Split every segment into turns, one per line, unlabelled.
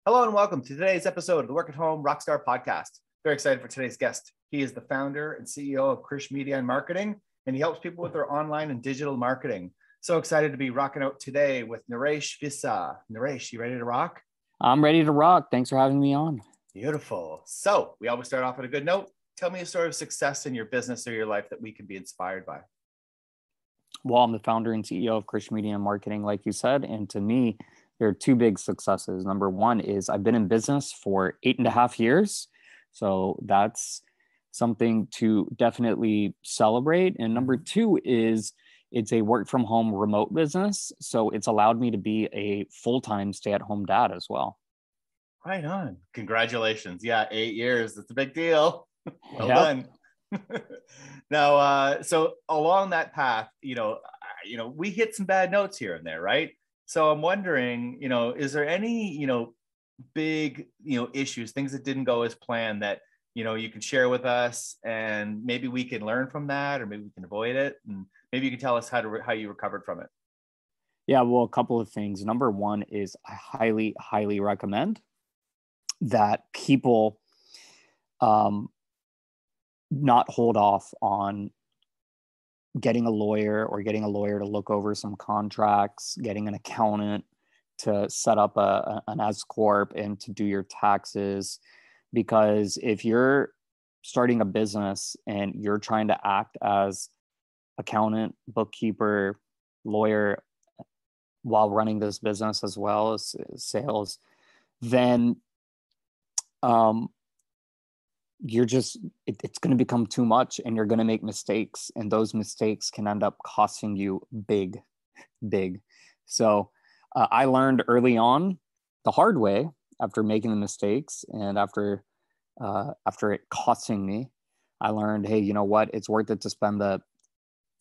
Hello and welcome to today's episode of the Work at Home Rockstar Podcast. Very excited for today's guest. He is the founder and CEO of Krish Media and Marketing, and he helps people with their online and digital marketing. So excited to be rocking out today with Naresh Vissa. Naresh, you ready to rock?
I'm ready to rock. Thanks for having me on.
Beautiful. So we always start off with a good note. Tell me a story of success in your business or your life that we can be inspired by.
Well, I'm the founder and CEO of Krish Media and Marketing, like you said. And to me, there are two big successes. Number one is I've been in business for 8.5 years. So that's something to definitely celebrate. And number two is it's a work from home remote business. So it's allowed me to be a full-time stay-at-home dad as well.
Right on. Congratulations. Yeah, 8 years. That's a big deal. Well done. Now, so along that path, we hit some bad notes here and there, right? So I'm wondering, is there any, big, issues, things that didn't go as planned that, you can share with us, and maybe we can learn from that, or maybe we can avoid it, and maybe you can tell us how you recovered from it.
Yeah, well, a couple of things. Number one is I highly, highly recommend that people not hold off on getting a lawyer to look over some contracts, getting an accountant to set up an S corp and to do your taxes. Because if you're starting a business and you're trying to act as accountant, bookkeeper, lawyer while running this business as well as sales, then it's going to become too much, and you're going to make mistakes, and those mistakes can end up costing you big. So I learned early on the hard way after making the mistakes, and after it costing me, I learned, hey, you know what? It's worth it to spend the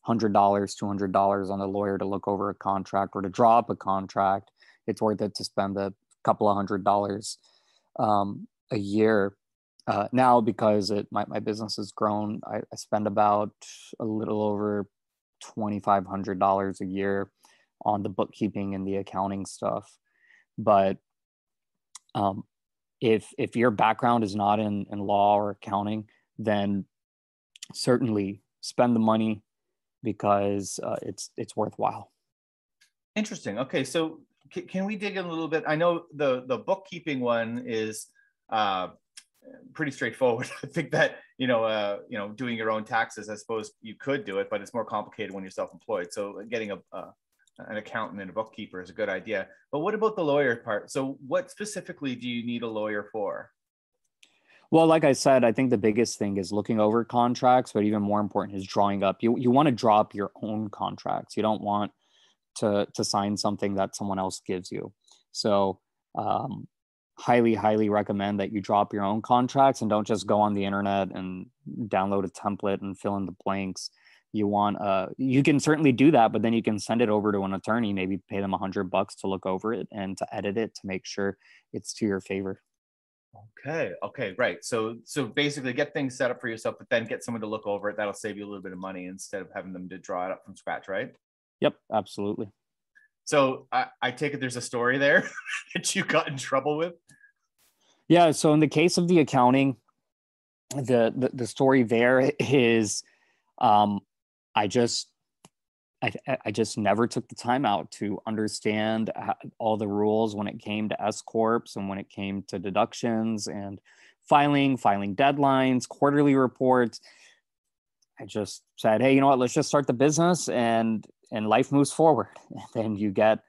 $100, $200 on the lawyer to look over a contract or to draw up a contract. It's worth it to spend a couple of $100 a year. Now, because my business has grown, I spend about a little over $2,500 a year on the bookkeeping and the accounting stuff. But if your background is not in law or accounting, then certainly spend the money, because it's worthwhile.
Interesting. Okay, so can we dig in a little bit? I know the bookkeeping one is pretty straightforward. I think that doing your own taxes, I suppose you could do it, but it's more complicated when you're self-employed. So getting an accountant and a bookkeeper is a good idea. But what about the lawyer part? So what specifically do you need a lawyer for?
Well, like I said, I think the biggest thing is looking over contracts, but even more important is drawing up. You want to draw up your own contracts. You don't want to sign something that someone else gives you. So highly, highly recommend that you draw up your own contracts and don't just go on the internet and download a template and fill in the blanks. You can certainly do that, but then you can send it over to an attorney, maybe pay them $100 to look over it and to edit it to make sure it's to your favor.
Okay, right. So basically get things set up for yourself, but then get someone to look over it. That'll save you a little bit of money instead of having them to draw it up from scratch, right?
Yep, absolutely.
So I take it there's a story there that you got in trouble with?
Yeah, so in the case of the accounting, the story there is I just never took the time out to understand all the rules when it came to S corps and when it came to deductions and filing deadlines, quarterly reports. I just said, hey, you know what? Let's just start the business, and life moves forward. And then you get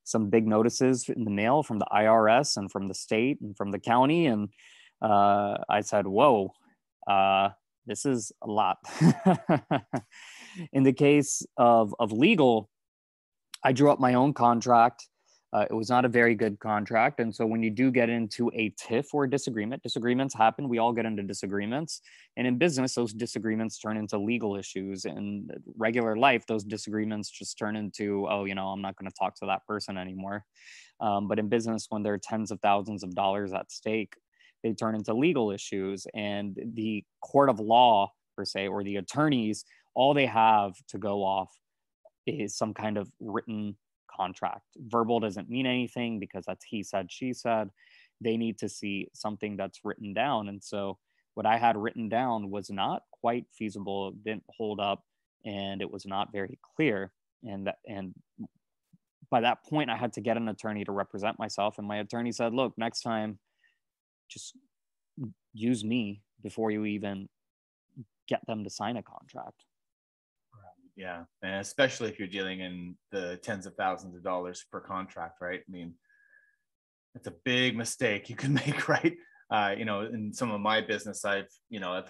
some big notices in the mail from the IRS and from the state and from the county, and I said, whoa. This is a lot. In the case of legal, I drew up my own contract. It was not a very good contract. And so when you do get into a tiff or a disagreements happen. We all get into disagreements. And in business, those disagreements turn into legal issues. In regular life, those disagreements just turn into, I'm not going to talk to that person anymore. But in business, when there are tens of thousands of dollars at stake, they turn into legal issues, and the court of law, per se, or the attorneys, all they have to go off is some kind of written contract. Verbal doesn't mean anything because that's he said, she said. they need to see something that's written down. And so what I had written down was not quite feasible, didn't hold up, and it was not very clear. And by that point, I had to get an attorney to represent myself. And my attorney said, look, next time, just use me before you even get them to sign a contract.
Yeah. And especially if you're dealing in the tens of thousands of dollars per contract, right? I mean, it's a big mistake you can make, right? In some of my business, I've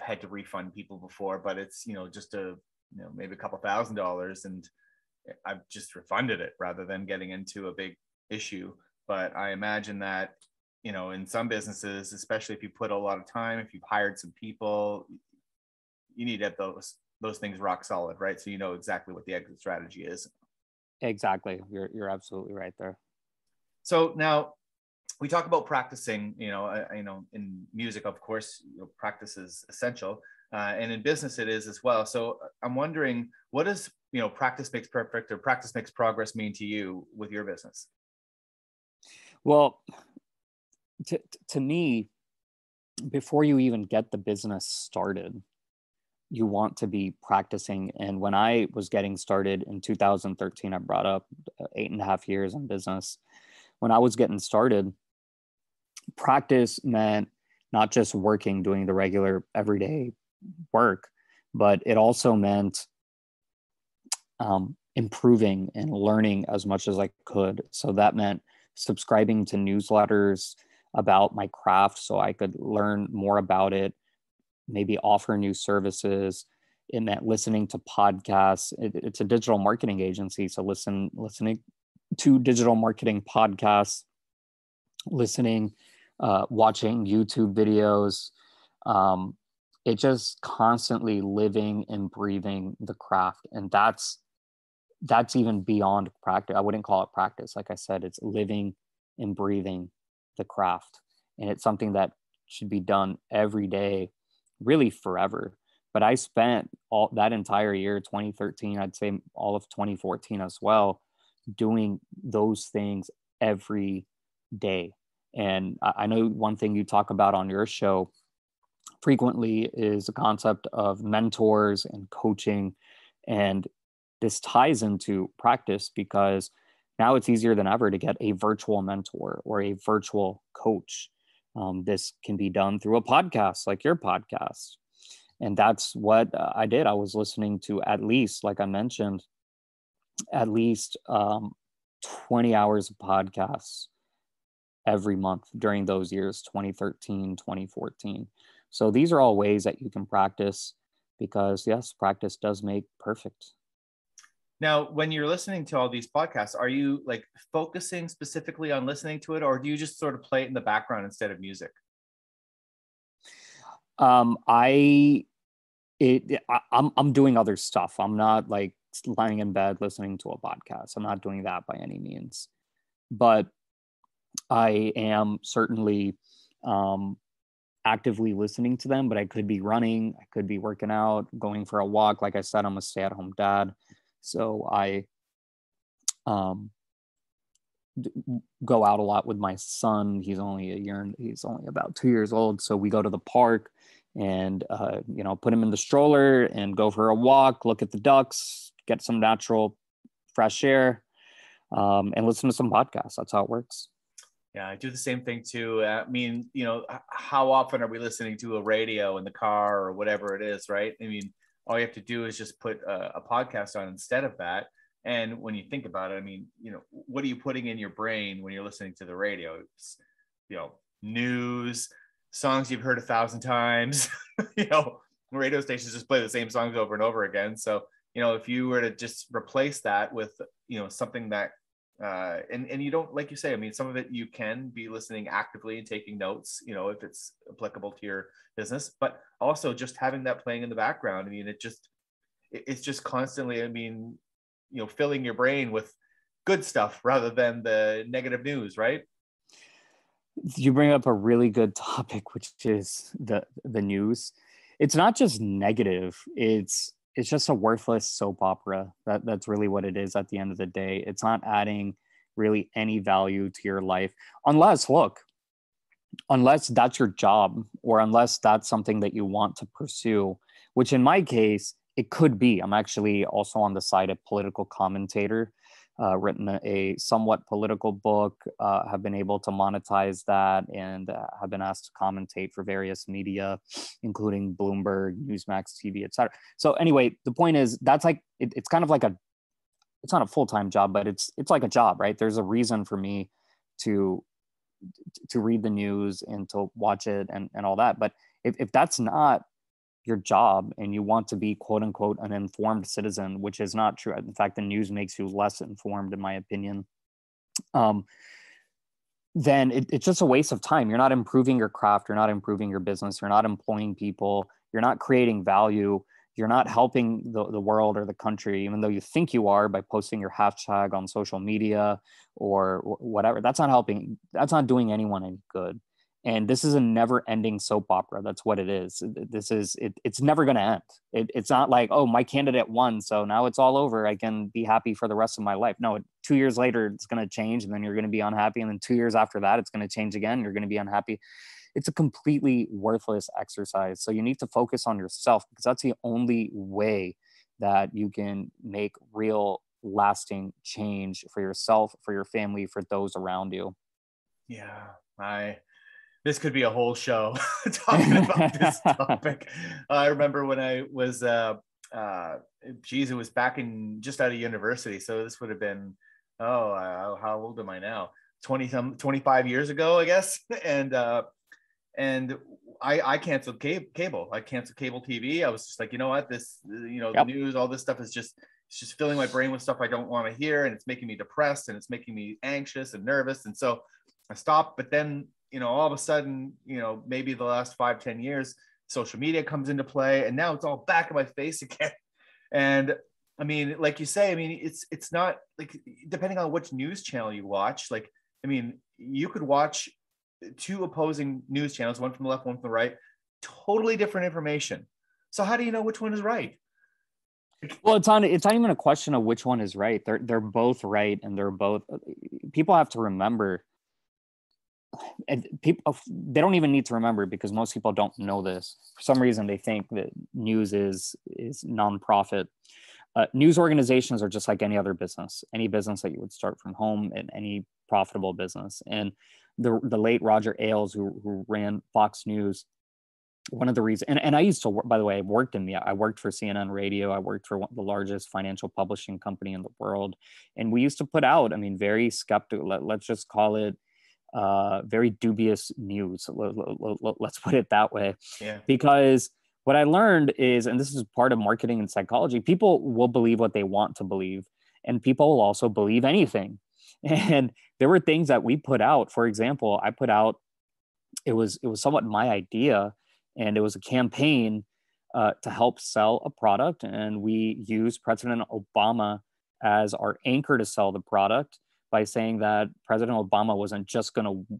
had to refund people before, but it's, just maybe a couple $1,000, and I've just refunded it rather than getting into a big issue. But I imagine that, in some businesses, especially if you put a lot of time, if you've hired some people, you need to have those things rock solid, right? So you know exactly what the exit strategy is.
Exactly. You're absolutely right there.
So now we talk about practicing, in music, of course, practice is essential. And in business it is as well. So I'm wondering, what does, practice makes perfect or practice makes progress mean to you with your business?
Well, to me, before you even get the business started, you want to be practicing. And when I was getting started in 2013, I brought up 8.5 years in business. When I was getting started, practice meant not just working, doing the regular everyday work, but it also meant improving and learning as much as I could. So that meant subscribing to newsletters about my craft so I could learn more about it, maybe offer new services. It meant listening to podcasts. It's a digital marketing agency, so listening to digital marketing podcasts, watching YouTube videos. It just constantly living and breathing the craft. And that's even beyond practice. I wouldn't call it practice. Like I said, it's living and breathing the craft. And it's something that should be done every day, really forever. But I spent all that entire year, 2013, I'd say all of 2014 as well, doing those things every day. And I know one thing you talk about on your show frequently is the concept of mentors and coaching. And this ties into practice because now it's easier than ever to get a virtual mentor or a virtual coach. This can be done through a podcast like your podcast. And that's what I did. I was listening to at least, like I mentioned, at least 20 hours of podcasts every month during those years, 2013, 2014. So these are all ways that you can practice because, yes, practice does make perfect.
Now, when you're listening to all these podcasts, are you like focusing specifically on listening to it, or do you just sort of play it in the background instead of music?
I'm doing other stuff. I'm not like lying in bed listening to a podcast. I'm not doing that by any means, but I am certainly actively listening to them. But I could be running, I could be working out, going for a walk. Like I said, I'm a stay-at-home dad, so I go out a lot with my son. He's only about 2 years old, so we go to the park and put him in the stroller and go for a walk, look at the ducks, get some natural fresh air, and listen to some podcasts. That's how it works.
Yeah, I do the same thing too. I mean, how often are we listening to a radio in the car or whatever it is, right? I mean, all you have to do is just put a podcast on instead of that. And when you think about it, I mean, what are you putting in your brain when you're listening to the radio? It's, news, songs you've heard 1,000 times. Radio stations just play the same songs over and over again. So, if you were to just replace that with, something that, and you don't, like you say, I mean, some of it you can be listening actively and taking notes, if it's applicable to your business, but also just having that playing in the background. I mean, it's just constantly, I mean, filling your brain with good stuff rather than the negative news, right?
You bring up a really good topic, which is the news. It's not just negative. It's just a worthless soap opera. That's really what it is at the end of the day. It's not adding really any value to your life. Unless, look, unless that's your job or unless that's something that you want to pursue, which in my case, it could be. I'm actually also on the side of political commentator, written a somewhat political book, have been able to monetize that, and have been asked to commentate for various media, including Bloomberg, Newsmax TV, etc. So anyway, the point is that's like, it's kind of like it's not a full-time job, but it's like a job, right? There's a reason for me to read the news and to watch it and all that. But if that's not your job and you want to be quote unquote an informed citizen, which is not true. In fact, the news makes you less informed, in my opinion. Then it's just a waste of time. You're not improving your craft. You're not improving your business. You're not employing people. You're not creating value. You're not helping the world or the country, even though you think you are by posting your hashtag on social media or whatever. That's not helping. That's not doing anyone any good. And this is a never-ending soap opera. That's what it is. It's never going to end. It's not like, oh, my candidate won, so now it's all over. I can be happy for the rest of my life. No, 2 years later, it's going to change, and then you're going to be unhappy. And then 2 years after that, it's going to change again. You're going to be unhappy. It's a completely worthless exercise. So you need to focus on yourself, because that's the only way that you can make real, lasting change for yourself, for your family, for those around you.
Yeah, this could be a whole show talking about this topic. I remember when I was, it was back in just out of university. So this would have been, how old am I now? 25 years ago, I guess. And I canceled cable. I canceled cable TV. I was just like, you know what, this, the news, all this stuff is it's just filling my brain with stuff I don't want to hear. And it's making me depressed and it's making me anxious and nervous. And so I stopped, but then, all of a sudden, maybe the last 5-10 years, social media comes into play, and now it's all back in my face again. And I mean, like you say, I mean, it's not like, depending on which news channel you watch, like, I mean, you could watch two opposing news channels, one from the left, one from the right, totally different information. So how do you know which one is right?
Well, it's not even a question of which one is right. They're both right, and people have to remember. And people, they don't even need to remember, because most people don't know this. For some reason, they think that news is nonprofit. News organizations are just like any other business, any business that you would start from home, and any profitable business. And the late Roger Ailes, who ran Fox News, one of the reasons, and I used to work, by the way, I worked for CNN Radio. I worked for the largest financial publishing company in the world. And we used to put out, I mean, very skeptical, let's just call it, very dubious news. Let's put it that way.
Yeah.
Because what I learned is, and this is part of marketing and psychology, people will believe what they want to believe, and people will also believe anything. And there were things that we put out. For example, I put out, it was somewhat my idea, and it was a campaign to help sell a product, and we used President Obama as our anchor to sell the product, by saying that President Obama wasn't just going to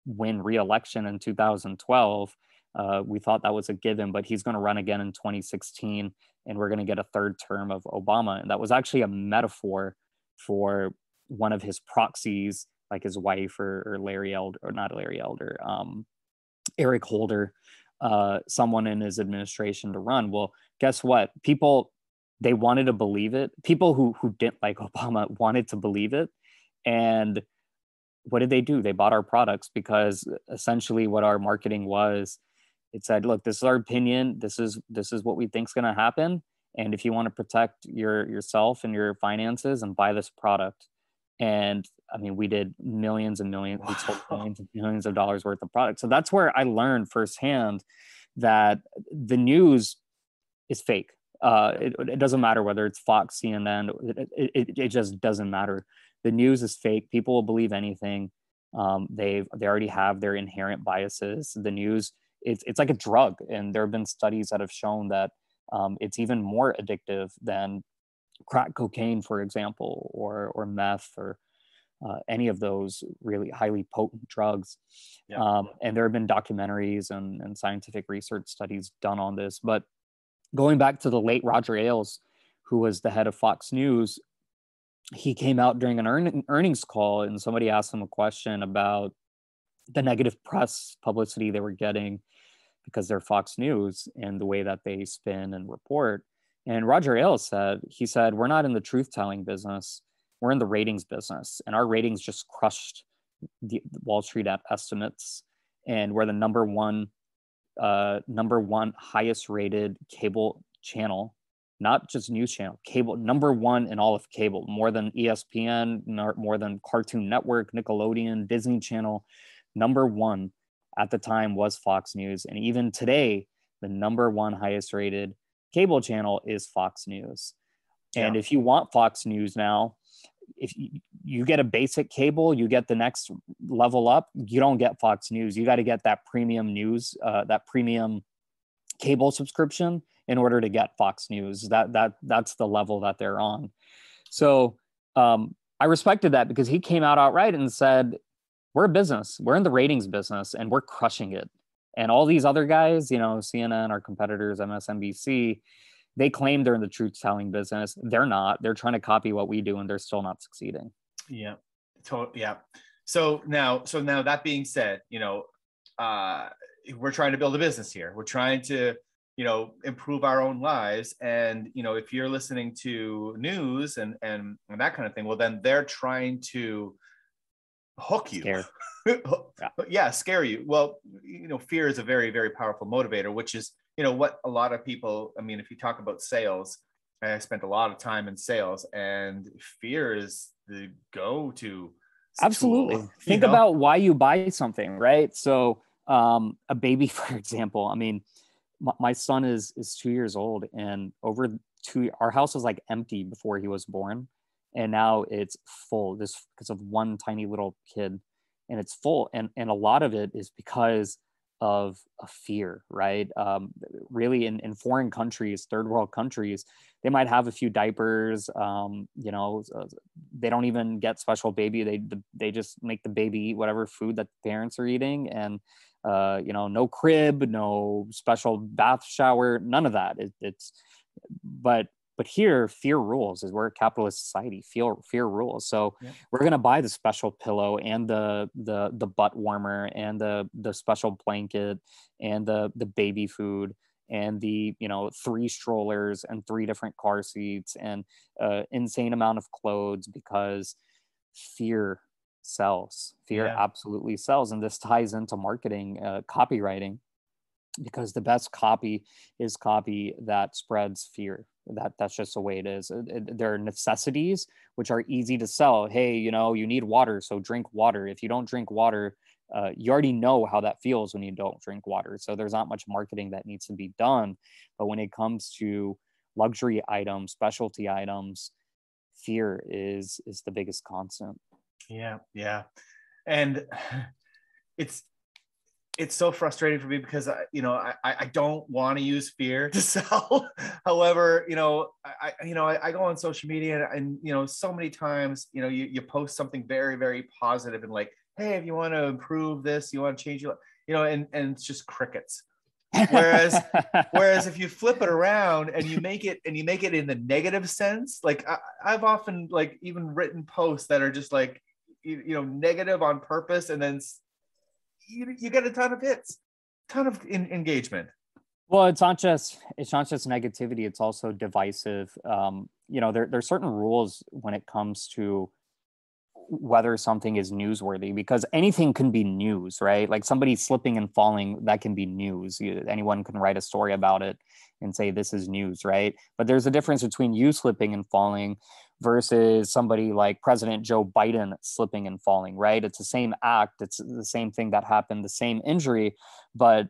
win re-election in 2012. We thought that was a given, but he's going to run again in 2016, and we're going to get a third term of Obama. And that was actually a metaphor for one of his proxies, like his wife or Larry Elder, or not Larry Elder, Eric Holder, someone in his administration to run. Well, guess what? People, they wanted to believe it. People who didn't like Obama wanted to believe it. And what did they do? They bought our products, because essentially what our marketing was, it said, look, this is our opinion. This is what we think is going to happen. And if you want to protect yourself and your finances, and buy this product. And I mean, we did millions and millions, we sold millions and millions of dollars worth of products. So that's where I learned firsthand that the news is fake. It doesn't matter whether it's Fox, CNN, it just doesn't matter. The news is fake. People will believe anything. They already have their inherent biases. The news, it's like a drug, and there have been studies that have shown that it's even more addictive than crack cocaine, for example, or meth, or any of those really highly potent drugs. Yeah. And there have been documentaries and scientific research studies done on this. But going back to the late Roger Ailes, who was the head of Fox News, he came out during an earnings call, and somebody asked him a question about the negative press publicity they were getting because they're Fox News and the way that they spin and report. And Roger Ailes said, we're not in the truth telling business. We're in the ratings business. And our ratings just crushed the Wall Street estimates. And we're the number one highest rated cable channel, not just news channel, cable, number one in all of cable, more than ESPN, more than Cartoon Network, Nickelodeon, Disney Channel. Number one at the time was Fox News. And even today, the number one highest rated cable channel is Fox News. And if you want Fox News now, if you get a basic cable, you get the next level up, you don't get Fox News. You got to get that premium news, that premium cable subscription in order to get Fox News. That's the level that they're on. So I respected that because he came out outright and said, we're a business, we're in the ratings business and we're crushing it. And all these other guys, CNN, our competitors, MSNBC, they claim they're in the truth telling business. They're not. They're trying to copy what we do and they're still not succeeding.
Yeah. Yeah. So now that being said, we're trying to build a business here. We're trying to, improve our own lives. And, if you're listening to news and that kind of thing, well, then they're trying to hook you.
Scare.
Scare you. Well, fear is a very, very powerful motivator, which is, what a lot of people, if you talk about sales, I spent a lot of time in sales, and fear is the go-to.
Absolutely.
Tool,
Think about why you buy something, right? So a baby, for example, my son is 2 years old, and our house was like empty before he was born. And now it's full because of one tiny little kid, and it's full. And a lot of it is because of a fear, right? Really in foreign countries, third world countries, they might have a few diapers, they don't even get special baby. They just make the baby eat whatever food that parents are eating. And, no crib, no special bath shower, none of that. But here, fear rules. We're a capitalist society. Fear rules. So we're gonna buy the special pillow and the butt warmer and the special blanket and the baby food and the 3 strollers and 3 different car seats and insane amount of clothes, because fear sells. Fear absolutely sells, and this ties into marketing, copywriting, because the best copy is copy that spreads fear. That's just the way it is. There are necessities which are easy to sell. Hey, you need water, so drink water. If you don't drink water, you already know how that feels when you don't drink water. So there's not much marketing that needs to be done. But when it comes to luxury items, specialty items, fear is the biggest constant.
Yeah. And it's so frustrating for me because I don't want to use fear to sell. However, I go on social media and so many times, you post something very, very positive and like, hey, if you want to improve this, you want to change your, and it's just crickets. Whereas if you flip it around and you make it in the negative sense, like I've often like even written posts that are just like, negative on purpose, and then you get a ton of hits, ton of engagement.
Well, it's not just negativity. It's also divisive. There's certain rules when it comes to whether something is newsworthy, because anything can be news, right? Like somebody slipping and falling, that can be news. Anyone can write a story about it and say this is news, right? But there's a difference between you slipping and falling versus somebody like President Joe Biden slipping and falling, right? It's the same act. It's the same thing that happened, the same injury, but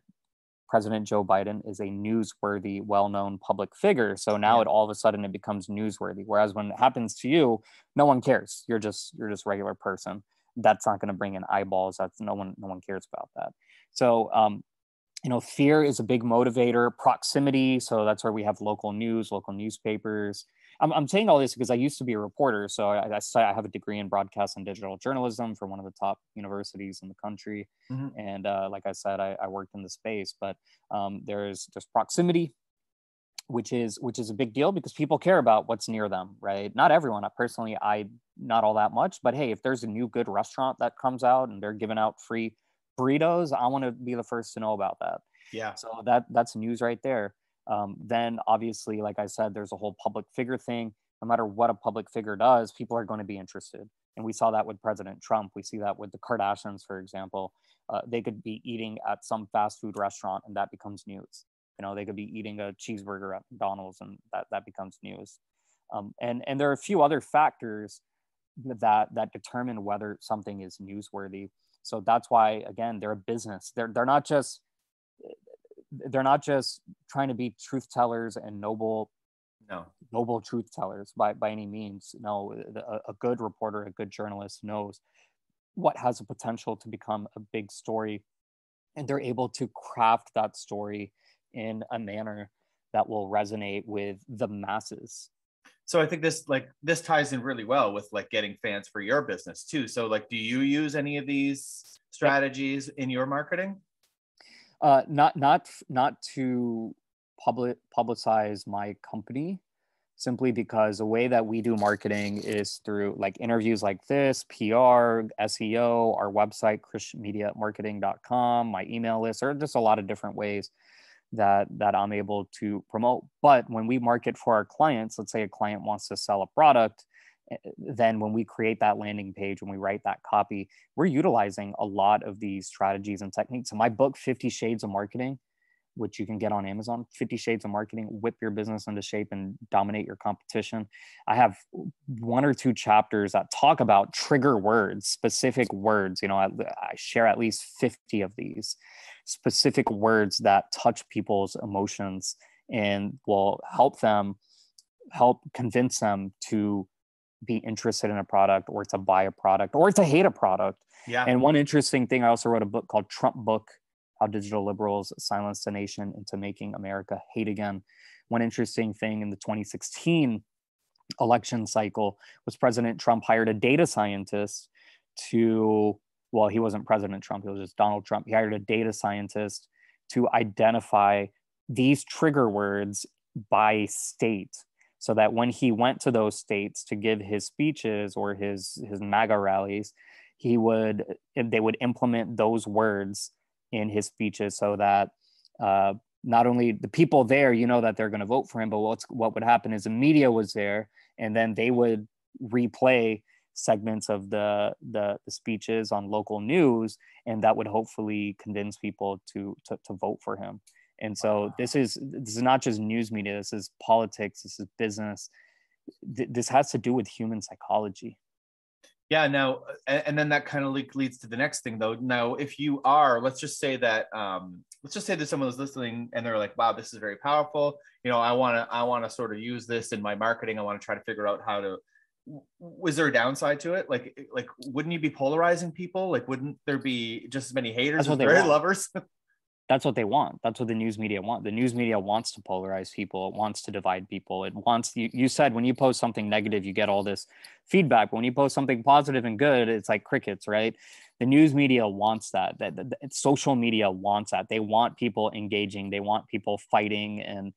President Joe Biden is a newsworthy, well-known public figure. So now all of a sudden it becomes newsworthy. Whereas when it happens to you, no one cares. You're just a regular person. That's not going to bring in eyeballs. That's no one cares about that. So, fear is a big motivator. Proximity. So that's where we have local news, local newspapers. I'm saying all this because I used to be a reporter. So I have a degree in broadcast and digital journalism from one of the top universities in the country. Mm-hmm. And like I said, I worked in the space, but there's proximity, which is a big deal because people care about what's near them, right? Not everyone. I not all that much, but hey, if there's a new good restaurant that comes out and they're giving out free burritos, I want to be the first to know about that.
Yeah.
So that's news right there. Then obviously, like I said, there's a whole public figure thing. No matter what a public figure does, people are going to be interested. And we saw that with President Trump. We see that with the Kardashians, for example. They could be eating at some fast food restaurant and that becomes news. You know, they could be eating a cheeseburger at McDonald's and that becomes news. And there are a few other factors that determine whether something is newsworthy. So that's why, again, they're a business. They're not just trying to be truth tellers and noble truth tellers by any means. No, a good reporter, a good journalist knows what has the potential to become a big story, and they're able to craft that story in a manner that will resonate with the masses.
So I think this ties in really well with like getting fans for your business too. So like, do you use any of these strategies in your marketing?
Not to publicize my company, simply because the way that we do marketing is through like interviews like this, PR, SEO, our website, krishmediamarketing.com, my email list, or just a lot of different ways that I'm able to promote. But when we market for our clients, let's say a client wants to sell a product, then when we create that landing page, when we write that copy, we're utilizing a lot of these strategies and techniques. In my book, 50 Shades of Marketing, which you can get on Amazon, 50 Shades of Marketing, whip your business into shape and dominate your competition. I have 1 or 2 chapters that talk about trigger words, specific words. You know, I share at least 50 of these specific words that touch people's emotions and will help convince them to be interested in a product or to buy a product or to hate a product.
Yeah.
And one interesting thing, I also wrote a book called Trump Book, How Digital Liberals Silenced the Nation into Making America Hate Again. One interesting thing in the 2016 election cycle was President Trump hired a data scientist to, well, he wasn't President Trump, it was just Donald Trump. He hired a data scientist to identify these trigger words by state, so that when he went to those states to give his speeches or his MAGA rallies, they would implement those words in his speeches, so that not only the people there, you know, that they're going to vote for him, but what would happen is the media was there, and then they would replay segments of the speeches on local news, and that would hopefully convince people to vote for him. And so this is not just news media. This is politics. This is business. This has to do with human psychology.
Yeah. Now, and then that kind of leads to the next thing, though. Now, if you are, let's just say that someone was listening and they're like, "Wow, this is very powerful. You know, I want to sort of use this in my marketing. I want to try to figure out how to." Was there a downside to it? Like, wouldn't you be polarizing people? Like, wouldn't there be just as many haters as there are lovers?
That's what they want. That's what the news media want. The news media wants to polarize people. It wants to divide people. It wants, you said when you post something negative, you get all this feedback. But when you post something positive and good, it's like crickets, right? The news media wants that. Social media wants that. They want people engaging. They want people fighting and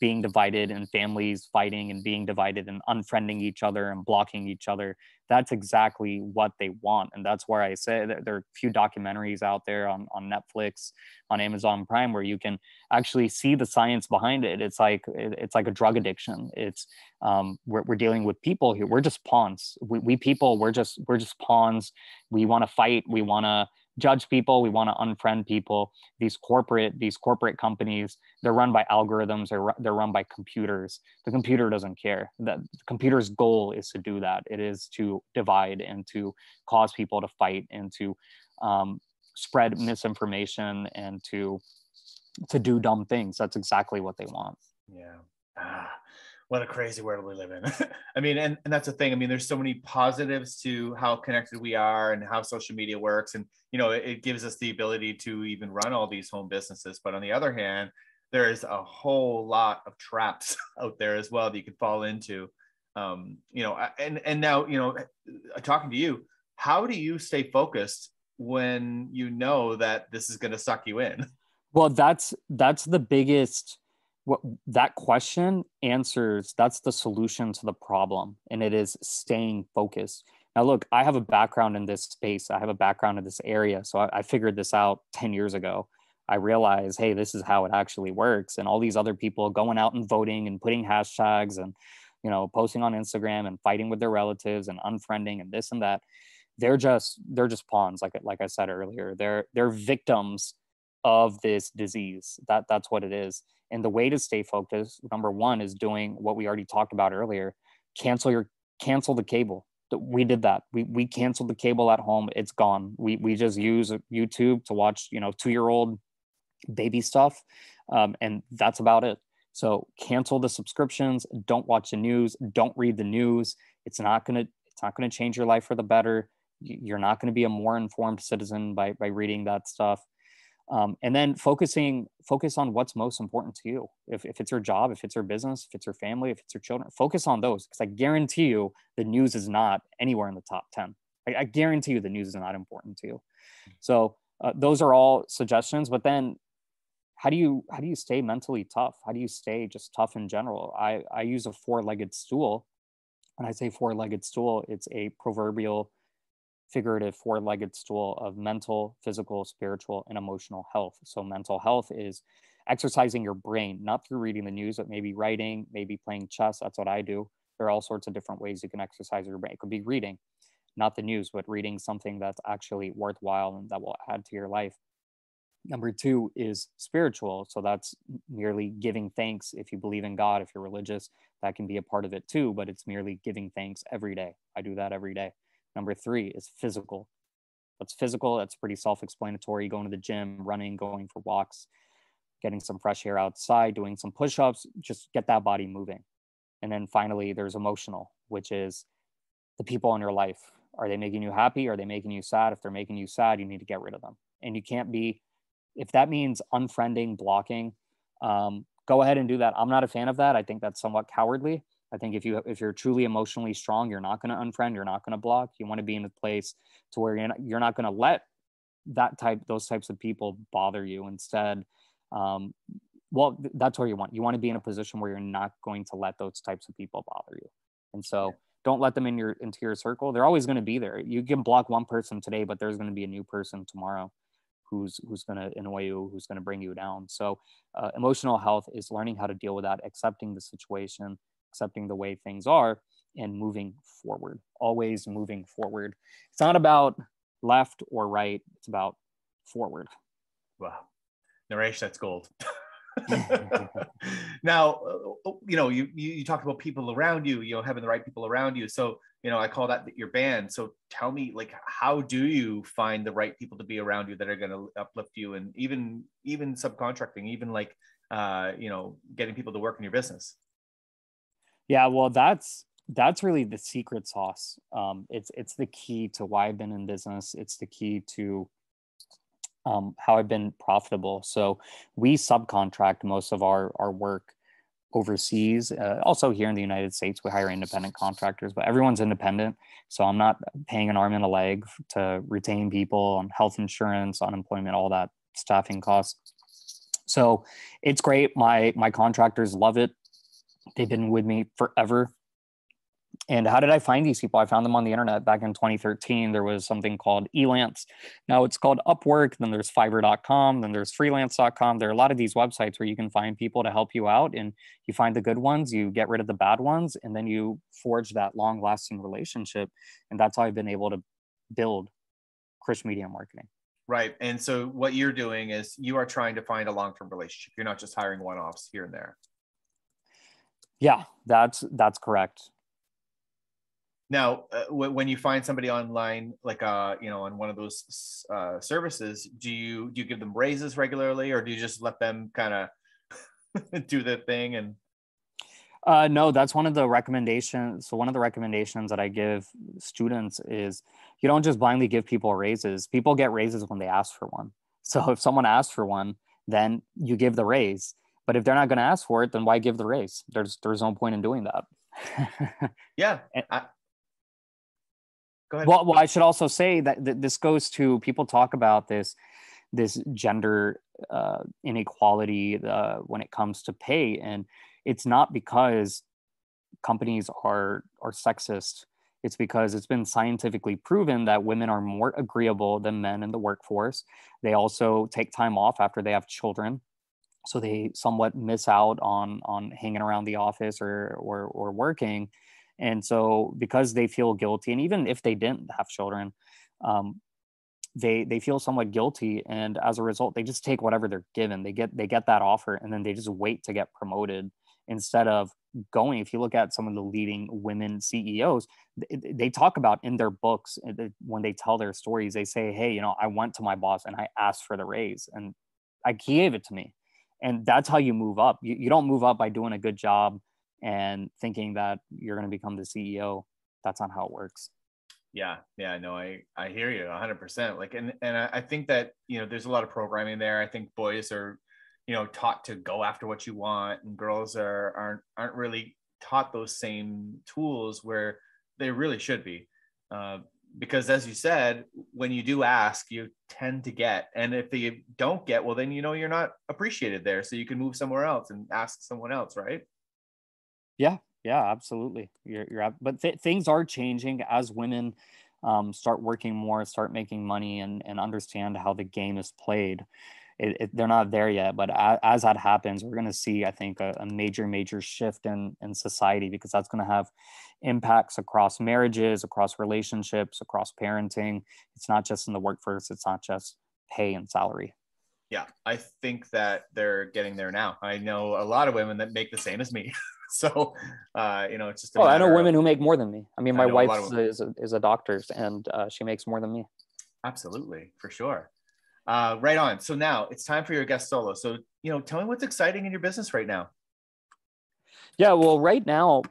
being divided, and families fighting and being divided and unfriending each other and blocking each other. That's exactly what they want. And that's where I say that there are a few documentaries out there on Netflix, on Amazon Prime, where you can actually see the science behind it. It's like a drug addiction. It's we're dealing with people here. We're just pawns. We people, we're just pawns. We want to fight. We want to judge people. We want to unfriend people. These corporate companies, they're run by algorithms. They're run by computers. The computer doesn't care. The computer's goal is to do that. It is to divide and to cause people to fight and to spread misinformation and to do dumb things. That's exactly what they want.
Yeah. What a crazy world we live in. I mean, and that's the thing. I mean, there's so many positives to how connected we are and how social media works. And, you know, it gives us the ability to even run all these home businesses. But on the other hand, there's a whole lot of traps out there as well that you could fall into. You know, and now, you know, talking to you, how do you stay focused when you know that this is going to suck you in?
Well, that's the biggest, what that question answers. That's the solution to the problem, and it is staying focused. Now, look, I have a background in this space. I have a background in this area. So I figured this out 10 years ago. I realized, hey, this is how it actually works. And all these other people going out and voting and putting hashtags and, posting on Instagram and fighting with their relatives and unfriending and this and that. They're just pawns. Like I said earlier, they're victims of this disease. That's what it is. And the way to stay focused, number one, is doing what we already talked about earlier. Cancel the cable. We did that. We canceled the cable at home. It's gone. We just use YouTube to watch 2-year-old baby stuff, and that's about it. So cancel the subscriptions. Don't watch the news. Don't read the news. It's not gonna change your life for the better. You're not going to be a more informed citizen by reading that stuff. And then focus on what's most important to you. If it's your job, if it's your business, if it's your family, if it's your children, focus on those. Because I guarantee you the news is not anywhere in the top 10. I guarantee you the news is not important to you. So those are all suggestions. But then how do you stay mentally tough? How do you stay just tough in general? I use a 4-legged stool. When I say 4-legged stool, it's a proverbial figurative 4-legged stool of mental, physical, spiritual, and emotional health. So mental health is exercising your brain, not through reading the news, but maybe writing, maybe playing chess. That's what I do. There are all sorts of different ways you can exercise your brain. It could be reading, not the news, but reading something that's actually worthwhile and that will add to your life. Number 2 is spiritual. So that's merely giving thanks. If you believe in God, if you're religious, that can be a part of it too, but it's merely giving thanks every day. I do that every day. Number 3 is physical. That's physical. That's pretty self-explanatory. Going to the gym, running, going for walks, getting some fresh air outside, doing some push-ups, just get that body moving. And then finally, there's emotional, which is the people in your life. Are they making you happy? Are they making you sad? If they're making you sad, you need to get rid of them. And you can't be, if that means unfriending, blocking, go ahead and do that. I'm not a fan of that. I think that's somewhat cowardly. I think if you're truly emotionally strong, you're not going to unfriend, you're not going to block. You want to be in a place to where you're not going to let those types of people bother you. Instead, that's where you want. You want to be in a position where you're not going to let those types of people bother you. And so don't let them into your circle. They're always going to be there. You can block one person today, but there's going to be a new person tomorrow who's going to annoy you, who's going to bring you down. So emotional health is learning how to deal with that, accepting the situation, accepting the way things are, and moving forward, always moving forward. It's not about left or right. It's about forward.
Wow. Naresh, that's gold. Now, you talked about people around you, having the right people around you. So, I call that your band. So tell me, like, how do you find the right people to be around you that are going to uplift you, and even subcontracting, even like, getting people to work in your business?
Yeah, well, that's really the secret sauce. It's the key to why I've been in business. It's the key to how I've been profitable. So we subcontract most of our work overseas. Also here in the United States, we hire independent contractors, but everyone's independent. So I'm not paying an arm and a leg to retain people on health insurance, unemployment, all that staffing costs. So it's great. My contractors love it. They've been with me forever. And how did I find these people? I found them on the internet back in 2013. There was something called Elance. Now it's called Upwork. Then there's Fiverr.com. Then there's Freelance.com. There are a lot of these websites where you can find people to help you out, and you find the good ones, you get rid of the bad ones, and then you forge that long-lasting relationship. And that's how I've been able to build Krish Media Marketing.
Right. And so what you're doing is you are trying to find a long-term relationship. You're not just hiring one-offs here and there.
Yeah, that's correct.
Now, when you find somebody online, like on one of those services, do you give them raises regularly, or do you just let them kind of do their thing? And
no, that's one of the recommendations. So one of the recommendations that I give students is you don't just blindly give people raises. People get raises when they ask for one. So if someone asks for one, then you give the raise. But if they're not going to ask for it, then why give the raise? There's no point in doing that.
Yeah. Go ahead.
Well, I should also say that this goes to, people talk about this gender inequality when it comes to pay, and it's not because companies are sexist. It's because it's been scientifically proven that women are more agreeable than men in the workforce. They also take time off after they have children. So they somewhat miss out on hanging around the office or working. And so because they feel guilty, and even if they didn't have children, um, they feel somewhat guilty, and as a result they just take whatever they're given. They get that offer, and then they just wait to get promoted instead of going. If you look at some of the leading women CEOs, they talk about in their books, when they tell their stories, they say, hey, I went to my boss and I asked for the raise, and he gave it to me. And that's how you move up. You don't move up by doing a good job and thinking that you're going to become the CEO. That's not how it works.
Yeah, no, I hear you 100%. Like, and I think that, there's a lot of programming there. I think boys are, taught to go after what you want, and girls aren't really taught those same tools where they really should be. Because as you said, when you do ask, you tend to get, and if you don't get, well, then, you're not appreciated there. So you can move somewhere else and ask someone else, right?
Yeah, absolutely. But things are changing as women start working more, start making money, and understand how the game is played. They're not there yet, but as that happens, we're going to see, I think, a major shift in society, because that's going to have impacts across marriages, across relationships, across parenting. It's not just in the workforce. It's not just pay and salary.
Yeah, I think that they're getting there now. I know a lot of women that make the same as me. So, it's just
I know women who make more than me. I mean, my wife is a doctor, and she makes more than me.
Absolutely, for sure. Right on. So now it's time for your guest solo. So, tell me what's exciting in your business right now.
Yeah, well, right now,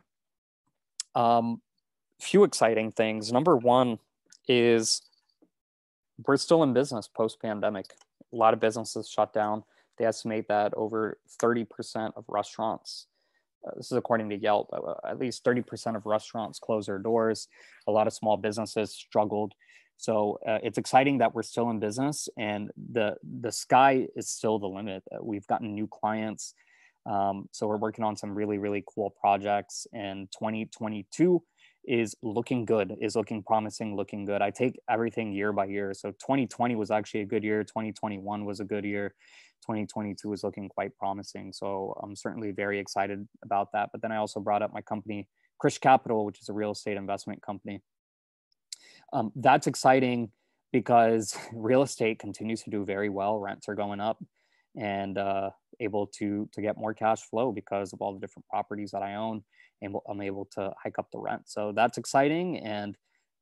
few exciting things. Number one is we're still in business post-pandemic. A lot of businesses shut down. They estimate that over 30% of restaurants, this is according to Yelp, at least 30% of restaurants closed their doors. A lot of small businesses struggled. So it's exciting that we're still in business, and the sky is still the limit. We've gotten new clients. So we're working on some really, really cool projects, and 2022 is looking good, is looking promising, looking good. I take everything year by year. So 2020 was actually a good year. 2021 was a good year. 2022 is looking quite promising. So I'm certainly very excited about that. But then I also brought up my company, Krish Capital, which is a real estate investment company. That's exciting because real estate continues to do very well. Rents are going up, and able to get more cash flow because of all the different properties that I own, and I'm able to hike up the rent. So that's exciting. And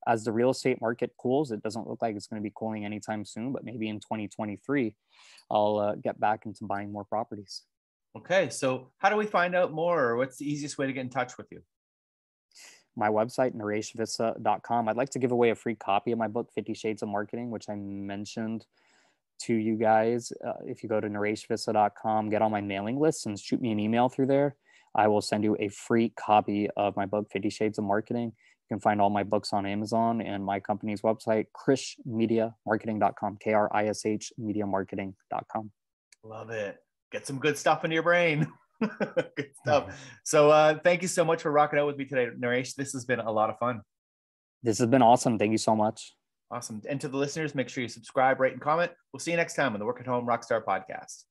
as the real estate market cools, it doesn't look like it's going to be cooling anytime soon, but maybe in 2023, I'll get back into buying more properties.
Okay. So how do we find out more, or what's the easiest way to get in touch with you?
My website, nareshvissa.com. I'd like to give away a free copy of my book, 50 Shades of Marketing, which I mentioned to you guys. If you go to nareshvissa.com, get on my mailing list and shoot me an email through there, I will send you a free copy of my book, 50 Shades of Marketing. You can find all my books on Amazon and my company's website, krishmediamarketing.com, KRISH mediamarketing.com.
Love it. Get some good stuff into your brain. Good stuff. So thank you so much for rocking out with me today, Naresh. This has been a lot of fun.
This has been awesome. Thank you so much.
Awesome. And to the listeners, make sure you subscribe, rate, and comment. We'll see you next time on the Work at Home Rockstar podcast.